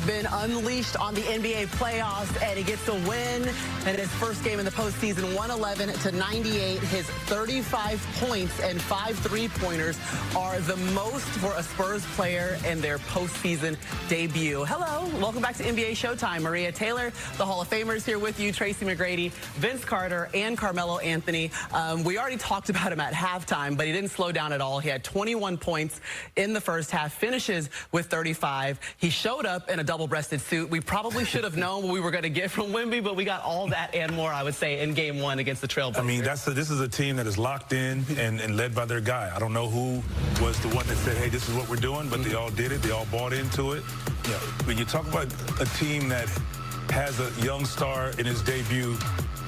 been unleashed on the NBA playoffs, and he gets a win in his first game in the postseason, 111-98. His 35 points and 5 three-pointers are the most for a Spurs player in their postseason debut. Hello, welcome back to NBA Showtime. Maria Taylor, the Hall of Famers, here with you. Tracy McGrady, Vince Carter, and Carmelo Anthony. We already talked about him at halftime, but he didn't slow down at all. He had 21 points in the first half, finishes with 35. He showed up in a double-breasted suit. We probably should have known what we were going to get from Wemby, but we got all that and more, I would say, in Game 1 against the Trailblazers. I mean, this is a team that is locked in and led by their guy. I don't know who was the one that said, hey, this is what we're doing, but they all did it. They all bought into it. You know, when you talk about a team that has a young star in his debut,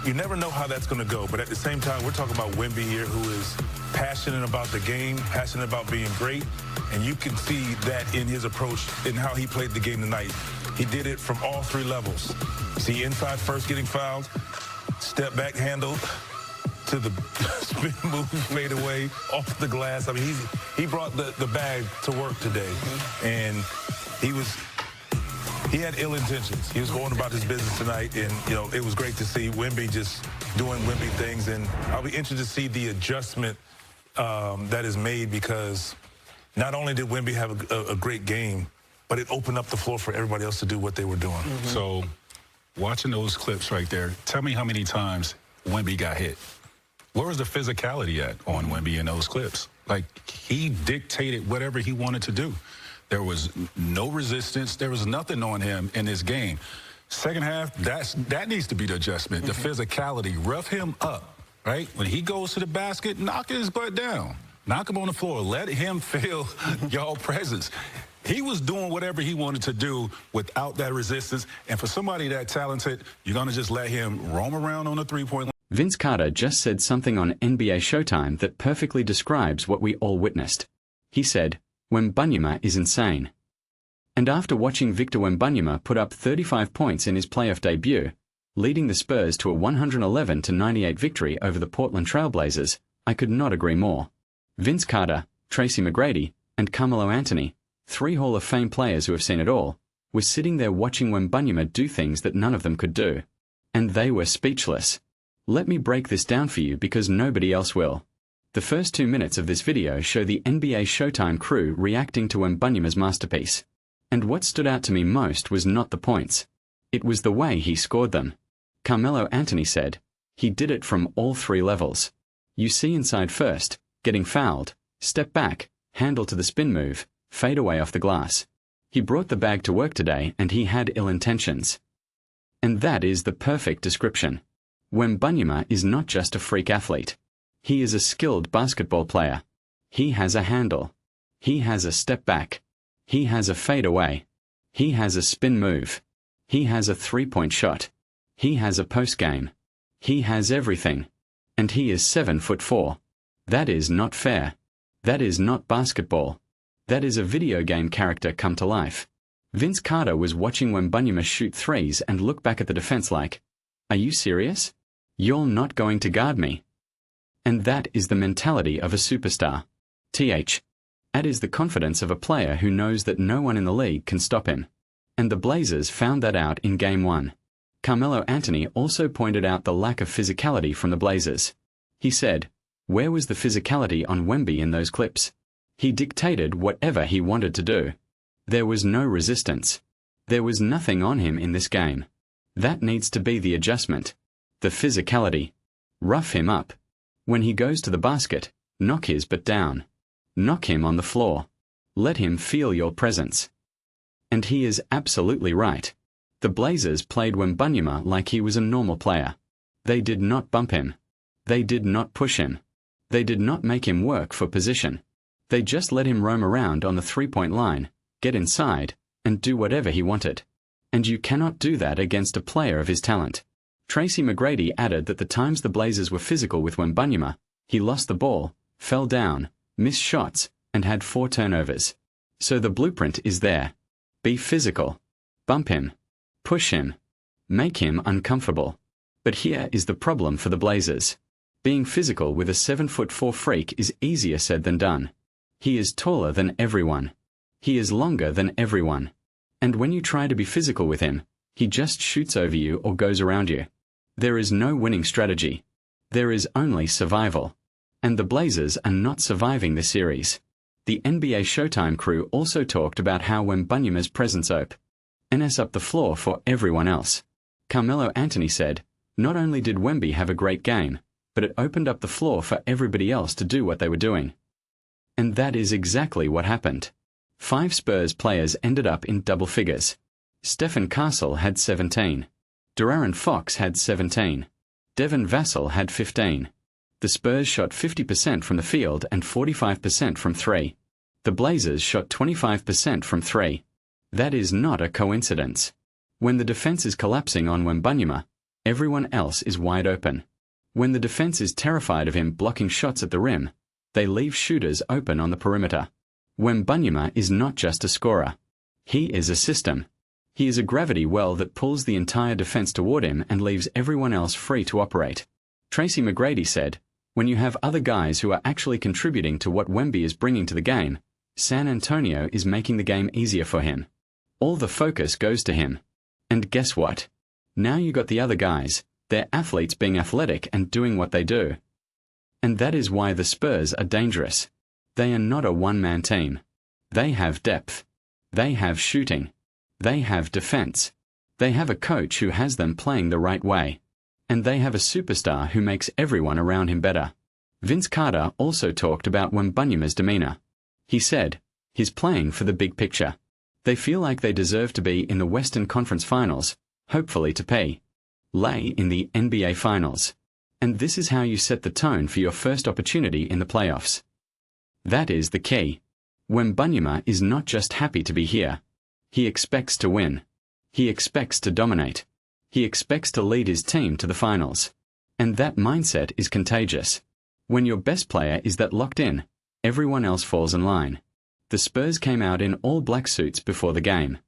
you never know how that's going to go. But at the same time, we're talking about Wemby here, who is passionate about the game, passionate about being great. And you can see that in his approach and how he played the game tonight. He did it from all 3 levels. See, inside first getting fouled, step back handle to the spin move, fade away, off the glass. I mean, he brought the bag to work today. And he had ill intentions. He was going about his business tonight, and, you know, it was great to see Wemby just doing Wemby things. And I'll be interested to see the adjustment that is made, because not only did Wemby have a great game, but it opened up the floor for everybody else to do what they were doing. So, watching those clips right there, tell me how many times Wemby got hit. Where was the physicality at on Wemby in those clips? Like, he dictated whatever he wanted to do. There was no resistance. There was nothing on him in this game. Second half, that needs to be the adjustment, the physicality. Rough him up, right? When he goes to the basket, knock his butt down. Knock him on the floor. Let him feel y'all presence. He was doing whatever he wanted to do without that resistance. And for somebody that talented, you're going to just let him roam around on the three-point line. Vince Carter just said something on NBA Showtime that perfectly describes what we all witnessed. He said, Wembanyama is insane. And after watching Victor Wembanyama put up 35 points in his playoff debut, leading the Spurs to a 111-98 victory over the Portland Trailblazers, I could not agree more. Vince Carter, Tracy McGrady, and Carmelo Anthony, 3 Hall of Fame players who have seen it all, were sitting there watching Wembanyama do things that none of them could do. And they were speechless. Let me break this down for you because nobody else will. The first 2 minutes of this video show the NBA Showtime crew reacting to Wembanyama's masterpiece. And what stood out to me most was not the points. It was the way he scored them. Carmelo Anthony said, he did it from all 3 levels. You see inside first, getting fouled, step back, handle to the spin move, fade away off the glass. He brought the bag to work today and he had ill intentions. And that is the perfect description. Wembanyama is not just a freak athlete. He is a skilled basketball player. He has a handle. He has a step back. He has a fade away. He has a spin move. He has a three-point shot. He has a post game. He has everything. And he is 7'4". That is not fair. That is not basketball. That is a video game character come to life. Vince Carter was watching Wembanyama shoot threes and look back at the defense like, are you serious? You're not going to guard me. And that is the mentality of a superstar. That is the confidence of a player who knows that no one in the league can stop him. And the Blazers found that out in Game 1. Carmelo Anthony also pointed out the lack of physicality from the Blazers. He said, where was the physicality on Wemby in those clips? He dictated whatever he wanted to do. There was no resistance. There was nothing on him in this game. That needs to be the adjustment. The physicality. Rough him up. When he goes to the basket, knock his butt down. Knock him on the floor. Let him feel your presence. And he is absolutely right. The Blazers played Wembanyama like he was a normal player. They did not bump him. They did not push him. They did not make him work for position. They just let him roam around on the three-point line, get inside, and do whatever he wanted. And you cannot do that against a player of his talent. Tracy McGrady added that the times the Blazers were physical with Wembanyama, he lost the ball, fell down, missed shots, and had 4 turnovers. So the blueprint is there. Be physical. Bump him. Push him. Make him uncomfortable. But here is the problem for the Blazers. Being physical with a 7'4" freak is easier said than done. He is taller than everyone. He is longer than everyone. And when you try to be physical with him, he just shoots over you or goes around you. There is no winning strategy. There is only survival. And the Blazers are not surviving the series. The NBA Showtime crew also talked about how Wembanyama's presence opened up the floor for everyone else. Carmelo Anthony said, "Not only did Wemby have a great game, but it opened up the floor for everybody else to do what they were doing." And that is exactly what happened. 5 Spurs players ended up in double figures. Stephen Castle had 17. De'Aaron Fox had 17. Devin Vassell had 15. The Spurs shot 50% from the field and 45% from 3. The Blazers shot 25% from 3. That is not a coincidence. When the defense is collapsing on Wembanyama, everyone else is wide open. When the defense is terrified of him blocking shots at the rim, they leave shooters open on the perimeter. Wembanyama is not just a scorer. He is a system. He is a gravity well that pulls the entire defense toward him and leaves everyone else free to operate. Tracy McGrady said, "When you have other guys who are actually contributing to what Wemby is bringing to the game, San Antonio is making the game easier for him. All the focus goes to him. And guess what? Now you got the other guys, they're athletes being athletic and doing what they do. And that is why the Spurs are dangerous. They are not a one-man team. They have depth. They have shooting. They have defense. They have a coach who has them playing the right way. And they have a superstar who makes everyone around him better." Vince Carter also talked about Wembanyama's demeanor. He said, "He's playing for the big picture. They feel like they deserve to be in the Western Conference Finals, hopefully to lay in the NBA Finals. And this is how you set the tone for your first opportunity in the playoffs. That is the key. Wembanyama is not just happy to be here. He expects to win. He expects to dominate. He expects to lead his team to the finals. And that mindset is contagious. When your best player is that locked in, everyone else falls in line." The Spurs came out in all black suits before the game.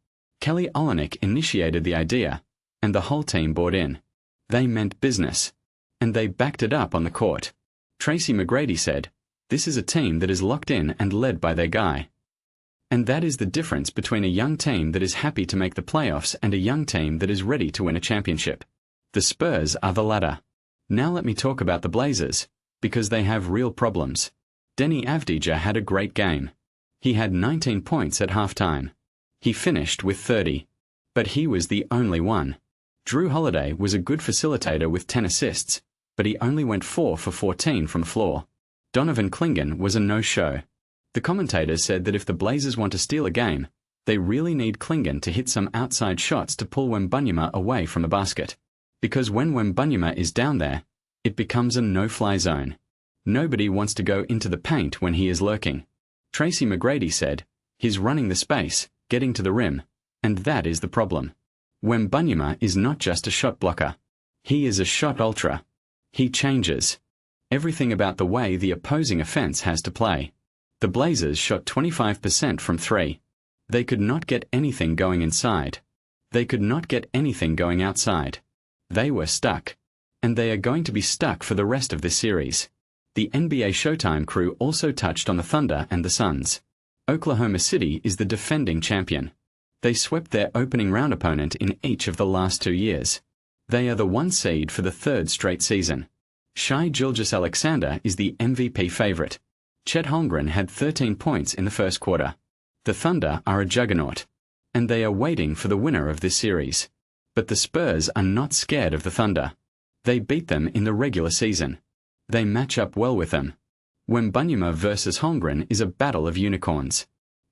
Kelly Olynyk initiated the idea, and the whole team bought in. They meant business. And they backed it up on the court. Tracy McGrady said, "This is a team that is locked in and led by their guy." And that is the difference between a young team that is happy to make the playoffs and a young team that is ready to win a championship. The Spurs are the latter. Now let me talk about the Blazers, because they have real problems. Denny Avdija had a great game. He had 19 points at halftime. He finished with 30. But he was the only one. Drew Holiday was a good facilitator with 10 assists, but he only went 4 for 14 from the floor. Donovan Clingan was a no-show. The commentators said that if the Blazers want to steal a game, they really need Clingan to hit some outside shots to pull Wembanyama away from the basket. Because when Wembanyama is down there, it becomes a no-fly zone. Nobody wants to go into the paint when he is lurking. Tracy McGrady said, "He's running the space, getting to the rim, and that is the problem. Wembanyama is not just a shot blocker. He is a shot ultra. He changes everything about the way the opposing offense has to play." The Blazers shot 25% from 3. They could not get anything going inside. They could not get anything going outside. They were stuck. And they are going to be stuck for the rest of this series. The NBA Showtime crew also touched on the Thunder and the Suns. Oklahoma City is the defending champion. They swept their opening round opponent in each of the last 2 years. They are the 1 seed for the 3rd straight season. Shai Gilgeous-Alexander is the MVP favorite. Chet Holmgren had 13 points in the first quarter. The Thunder are a juggernaut. And they are waiting for the winner of this series. But the Spurs are not scared of the Thunder. They beat them in the regular season. They match up well with them. Wembanyama versus Holmgren is a battle of unicorns.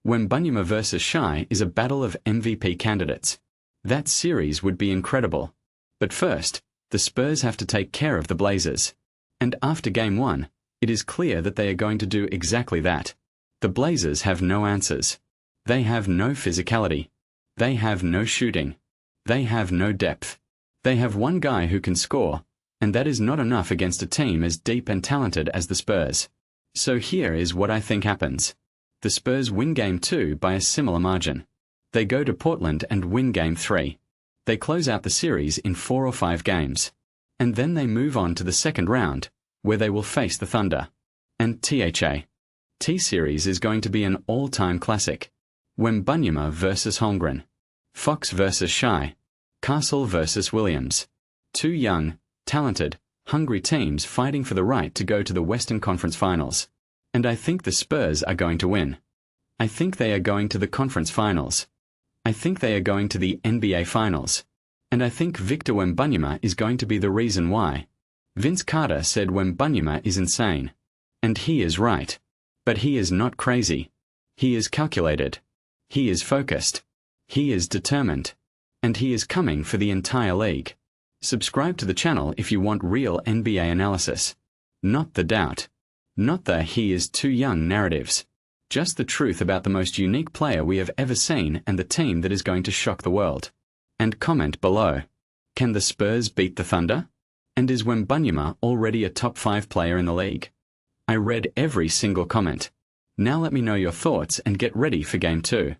Wembanyama versus Shai is a battle of MVP candidates. That series would be incredible. But first, the Spurs have to take care of the Blazers. And after Game 1, it is clear that they are going to do exactly that. The Blazers have no answers. They have no physicality. They have no shooting. They have no depth. They have one guy who can score, and that is not enough against a team as deep and talented as the Spurs. So here is what I think happens. The Spurs win Game 2 by a similar margin. They go to Portland and win Game 3. They close out the series in 4 or 5 games. And then they move on to the second round, where they will face the Thunder. And T-Series is going to be an all-time classic. Wembanyama versus Holmgren. Fox versus Shy. Castle versus Williams. Two young, talented, hungry teams fighting for the right to go to the Western Conference Finals. And I think the Spurs are going to win. I think they are going to the conference finals. I think they are going to the NBA Finals. And I think Victor Wembanyama is going to be the reason why. Vince Carter said Wembanyama is insane. And he is right. But he is not crazy. He is calculated. He is focused. He is determined. And he is coming for the entire league. Subscribe to the channel if you want real NBA analysis. Not the doubt. Not the he is too young narratives. Just the truth about the most unique player we have ever seen and the team that is going to shock the world. And comment below. Can the Spurs beat the Thunder? And is Wembanyama already a top 5 player in the league? I read every single comment. Now let me know your thoughts and get ready for Game 2.